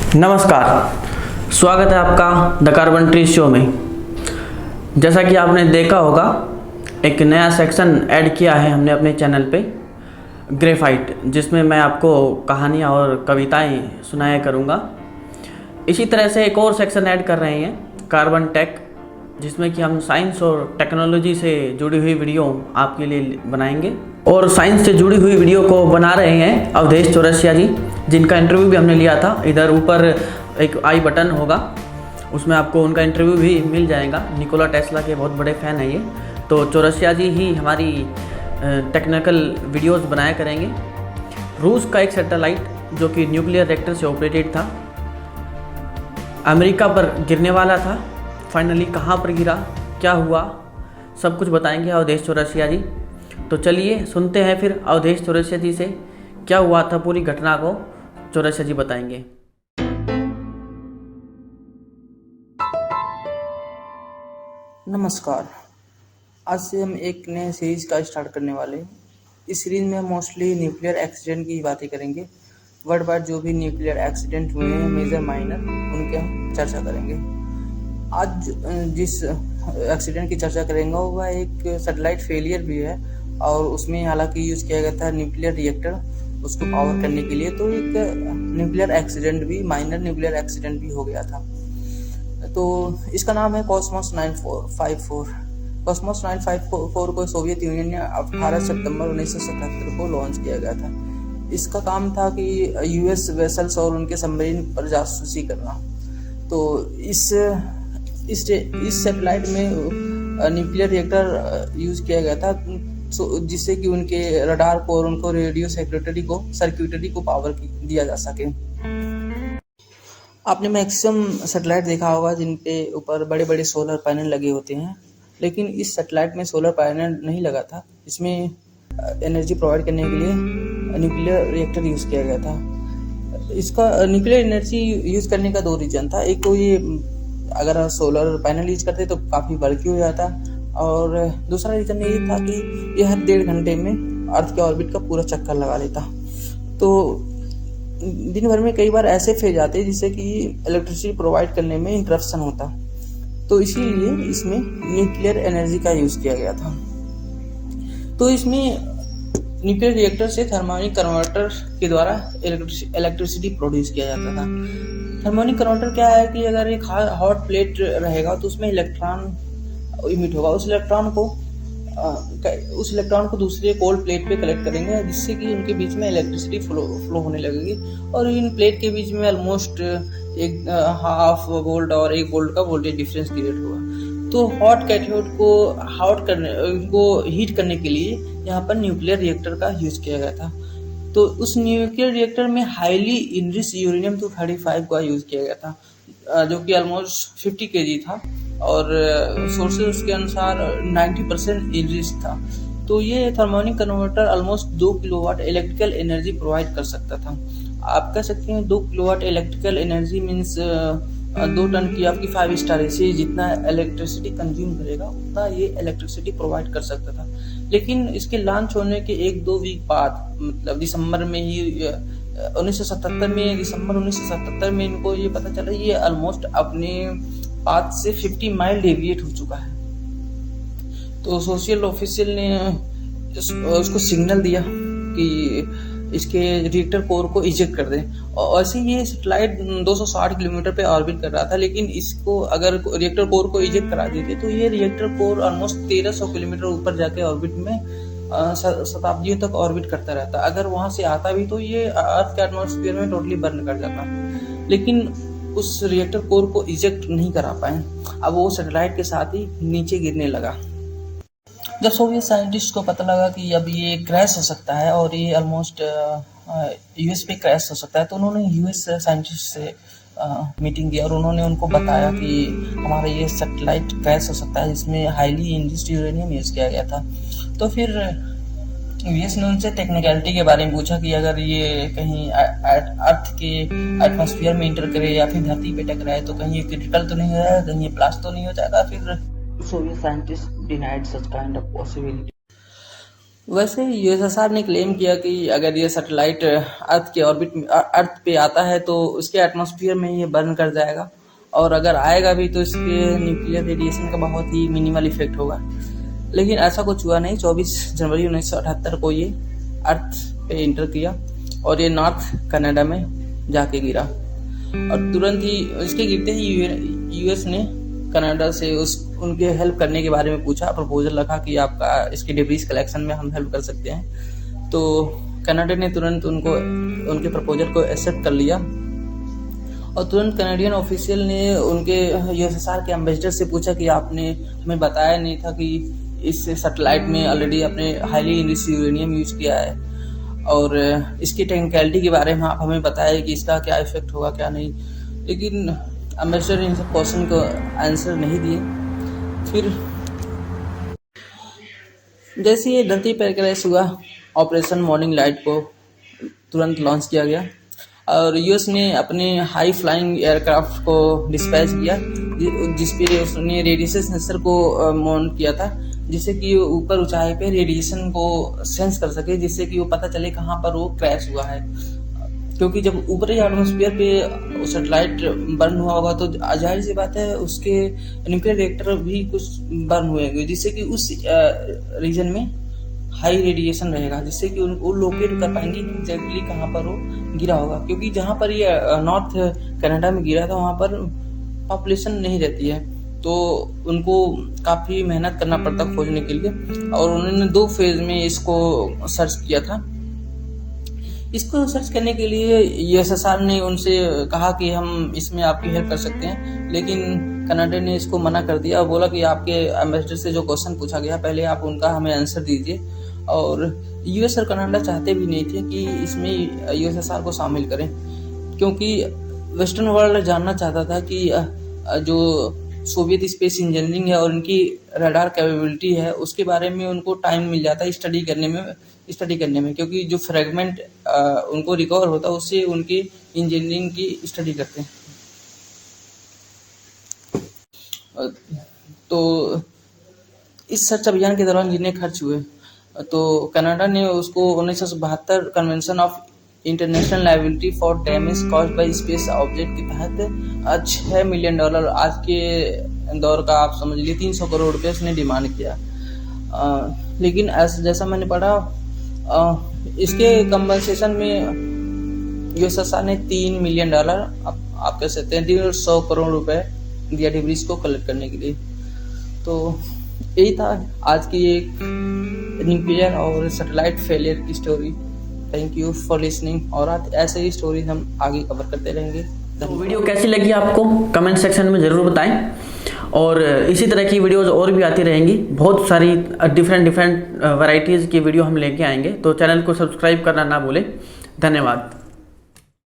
नमस्कार, स्वागत है आपका द कार्बन ट्री शो में। जैसा कि आपने देखा होगा, एक नया सेक्शन ऐड किया है हमने अपने चैनल पे, ग्रेफाइट, जिसमें मैं आपको कहानियाँ और कविताएं सुनाया करूँगा। इसी तरह से एक और सेक्शन ऐड कर रहे हैं, कार्बन टेक, जिसमें कि हम साइंस और टेक्नोलॉजी से जुड़ी हुई वीडियो आपके लिए बनाएंगे। और साइंस से जुड़ी हुई वीडियो को बना रहे हैं अवधेश चौरसिया जी, जिनका इंटरव्यू भी हमने लिया था। इधर ऊपर एक आई बटन होगा, उसमें आपको उनका इंटरव्यू भी मिल जाएगा। निकोला टेस्ला के बहुत बड़े फ़ैन हैं ये। तो चौरसिया जी ही हमारी टेक्निकल वीडियोस बनाया करेंगे। रूस का एक सैटेलाइट जो कि न्यूक्लियर रिएक्टर से ऑपरेटेड था, अमेरिका पर गिरने वाला था, फाइनली कहाँ पर गिरा, क्या हुआ, सब कुछ बताएंगे अवधेश चौरसिया जी। तो चलिए सुनते हैं फिर अवधेश चौरसिया जी से क्या हुआ था, पूरी घटना को चौरसिया जी बताएंगे। नमस्कार। आज से हम एक नए सीरीज का स्टार्ट करने वाले हैं। इस सीरीज में हम मोस्टली न्यूक्लियर एक्सीडेंट की बातें करेंगे। वर्ल्ड वाइड जो भी न्यूक्लियर एक्सीडेंट हुए हैं, मेजर माइनर, उनके हम चर्चा करेंगे। आज जिस एक्सीडेंट की चर्चा करेंगे वह एक सैटेलाइट फेलियर भी है, और उसमें हालांकि यूज़ किया गया था न्यूक्लियर रिएक्टर उसको पावर करने के लिए। तो एक न्यूक्लियर एक्सीडेंट भी, माइनर न्यूक्लियर एक्सीडेंट भी हो गया था। तो इसका नाम है कॉस्मोस 954। कॉस्मोस 954 को सोवियत यूनियन ने 18 सितंबर 1977 को लॉन्च किया गया था। इसका काम था कि यूएस वेसल्स और उनके सबमरीन पर जासूसी करना। तो इस सैटेलाइट में न्यूक्लियर रिएक्टर यूज किया गया था, जिससे कि उनके रडार को और उनको रेडियो सर्किटरी को पावर दिया जा सके। आपने मैक्सिमम सैटेलाइट देखा होगा जिन पे ऊपर बड़े बड़े सोलर पैनल लगे होते हैं, लेकिन इस सैटेलाइट में सोलर पैनल नहीं लगा था। इसमें एनर्जी प्रोवाइड करने के लिए न्यूक्लियर रिएक्टर यूज़ किया गया था। इसका न्यूक्लियर एनर्जी यूज़ करने का दो रीज़न था। एक तो ये, अगर सोलर पैनल यूज करते तो काफ़ी बल्कि हो जाता, और दूसरा रीज़न ये था कि ये हर 1.5 घंटे में अर्थ के ऑर्बिट का पूरा चक्कर लगा लेता। तो दिन भर में कई बार ऐसे फेज आते जिससे कि इलेक्ट्रिसिटी प्रोवाइड करने में इंटरप्शन होता। तो इसीलिए इसमें न्यूक्लियर एनर्जी का यूज़ किया गया था। तो इसमें न्यूक्लियर रिएक्टर से थर्मोनिक कन्वर्टर के द्वारा इलेक्ट्रिसिटी प्रोड्यूस किया जाता था। थर्मोनिक कन्वर्टर क्या है कि अगर एक हॉट प्लेट रहेगा तो उसमें इलेक्ट्रॉन इमिट होगा। उस इलेक्ट्रॉन को दूसरे कोल्ड प्लेट पे कलेक्ट करेंगे, जिससे कि उनके बीच में इलेक्ट्रिसिटी फ्लो होने लगेगी, और इन प्लेट के बीच में ऑलमोस्ट एक हाफ वोल्ट और 1 वोल्ट का वोल्टेज डिफरेंस क्रिएट होगा। तो हॉट कैथोड को हीट करने के लिए यहाँ पर न्यूक्लियर रिएक्टर का यूज किया गया था। तो उस न्यूक्लियर रिएक्टर में हाईली इनरिच यूरेनियम-235 का यूज किया गया था, जो कि ऑलमोस्ट 50 kg था, और सोर्सेस के अनुसार 90% इनरिच था। तो ये thermionic converter almost 2 kilowatt electrical energy provide कर सकता था। आप कह सकते हैं 2 kilowatt electrical energy means 2 ton की आपकी 5 स्टार एसी जितना इलेक्ट्रिसिटी कंज्यूम करेगा उतना ये इलेक्ट्रिसिटी प्रोवाइड कर सकता था। लेकिन इसके लॉन्च होने के 1-2 वीक बाद, मतलब दिसंबर में ही, 1977 में इनको ये पता चला ये ऑलमोस्ट अपने पाथ से 50 माइल डेविएट हो चुका है। तो सोशल ऑफिशियल ने उसको सिग्नल दिया कि इसके रिएक्टर कोर को इजेक्ट कर दें। और ऐसे ये सैटेलाइट 260 किलोमीटर पे ऑर्बिट कर रहा था, लेकिन इसको अगर रिएक्टर कोर को इजेक्ट करा देते तो ये रिएक्टर कोर ऑलमोस्ट 1300 किलोमीटर ऊपर जाके ऑर्बिट में शताब्दियों तक ऑर्बिट करता रहता। अगर वहां से आता भी तो ये अर्थ के एटमॉस्फेयर में टोटली बर्न कर जाता, लेकिन उस रिएक्टर कोर को इजेक्ट नहीं करा पाए। अब वो सैटेलाइट के साथ ही नीचे गिरने लगा। जब सोवियत साइंटिस्ट को पता लगा कि अब ये क्रैश हो सकता है और ये ऑलमोस्ट यूएस पे क्रैश हो सकता है, तो उन्होंने यूएस साइंटिस्ट से मीटिंग की और उन्होंने उनको बताया कि हमारा ये सैटेलाइट क्रैश हो सकता है, जिसमें हाईली इनरिच्ड यूरेनियम यूज़ किया गया था। तो फिर यूएस ने उनसे टेक्निकलिटी के बारे में पूछा कि अगर ये कहीं अर्थ के एटमॉस्फेयर में इंटर करे या फिर धरती पे टकराए तो कहीं ये क्रिटिकल तो नहीं हो जाएगा, कहीं ये ब्लास्ट तो नहीं हो जाएगा। फिर Soviet scientist denied such kind of possibility. वैसे यूएसएसआर ने क्लेम किया कि अगर ये सैटेलाइट अर्थ के ऑर्बिट में अर्थ पे आता है तो उसके एटमॉस्फेयर में ये बर्न कर जाएगा, और अगर आएगा भी तो इसके न्यूक्लियर रेडिएशन का बहुत ही मिनिमल इफेक्ट होगा। लेकिन ऐसा कुछ हुआ नहीं। 24 जनवरी 1978 को ये अर्थ पे इंटर किया और ये नॉर्थ कनाडा में जाके गिरा, और तुरंत ही इसके गिरते ही यूएस ने कनाडा से उनके हेल्प करने के बारे में पूछा, प्रपोजल रखा कि आपका इसके डिब्रीज कलेक्शन में हम हेल्प कर सकते हैं। तो कनाडा ने तुरंत उनके प्रपोजल को एक्सेप्ट कर लिया, और तुरंत कनाडियन ऑफिशियल ने उनके यूएसएसआर के एम्बेसडर से पूछा कि आपने हमें बताया नहीं था कि इस सैटेलाइट में ऑलरेडी आपने हाईली इनरिच्ड यूरेनियम यूज किया है, और इसकी टेक्निकलिटी के बारे में आप हमें बताया कि इसका क्या इफेक्ट होगा क्या नहीं। लेकिन एम्बेसडर ने इन सब क्वेश्चन को आंसर नहीं दिए। फिर जैसे ये धरती पर क्रैश हुआ, ऑपरेशन मॉर्निंग लाइट को तुरंत लॉन्च किया गया, और यूएस ने अपने हाई फ्लाइंग एयरक्राफ्ट को डिस्पैच किया जिसपे उसने रेडिएशन सेंसर को माउंट किया था, जिससे कि ऊपर ऊंचाई पे रेडिएशन को सेंस कर सके, जिससे कि वो पता चले कहाँ पर वो क्रैश हुआ है। क्योंकि जब ऊपरी एटमॉस्फेयर पे सैटेलाइट बर्न हुआ होगा तो जाहिर सी बात है उसके न्यूक्लियर रिएक्टर भी कुछ बर्न हुए, जिससे कि उस रीजन में हाई रेडिएशन रहेगा, जिससे कि वो लोकेट कर पाएंगे कि एग्जैक्टली कहाँ पर वो गिरा होगा। क्योंकि जहाँ पर ये नॉर्थ कनाडा में गिरा था वहाँ पर पॉपुलेशन नहीं रहती है, तो उनको काफ़ी मेहनत करना पड़ता खोजने के लिए, और उन्होंने 2 फेज में इसको सर्च किया था। इसको सर्च करने के लिए यूएसएसआर ने उनसे कहा कि हम इसमें आपकी हेल्प कर सकते हैं, लेकिन कनाडा ने इसको मना कर दिया और बोला कि आपके एम्बेसडर से जो क्वेश्चन पूछा गया पहले आप उनका हमें आंसर दीजिए। और यूएस और कनाडा चाहते भी नहीं थे कि इसमें यूएसएसआर को शामिल करें, क्योंकि वेस्टर्न वर्ल्ड जानना चाहता था कि जो सोवियत स्पेस इंजीनियरिंग है और उनकी रडार कैपेबिलिटी है उसके बारे में उनको टाइम मिल जाता है स्टडी करने में, क्योंकि जो फ्रेगमेंट उनको रिकवर होता है उससे उनकी इंजीनियरिंग की स्टडी करते हैं। तो इस सर्च अभियान के दौरान जितने खर्च हुए, तो कनाडा ने उसको 1972 convention of international liability for damage caused by space object के तहत $6 मिलियन, आज के दौर का आप समझ लीजिए 300 करोड़ रुपये उसने डिमांड किया। लेकिन जैसा मैंने पढ़ा इसके कंपनसेशन में यूएसएसआर ने $3 मिलियन आप कह सकते हैं 150 करोड़ रुपए दिया डिब्रीज को कलेक्ट करने के लिए। तो यही था आज की एक न्यूक्लियर और सैटेलाइट फेलियर की story. Thank you for listening, और ऐसे ही स्टोरी हम आगे कवर करते रहेंगे। तो वीडियो कैसी लगी आपको कमेंट सेक्शन में ज़रूर बताएं, और इसी तरह की वीडियोज़ और भी आती रहेंगी। बहुत सारी डिफरेंट वैराइटीज़ की वीडियो हम लेके आएंगे, तो चैनल को सब्सक्राइब करना ना भूलें। धन्यवाद।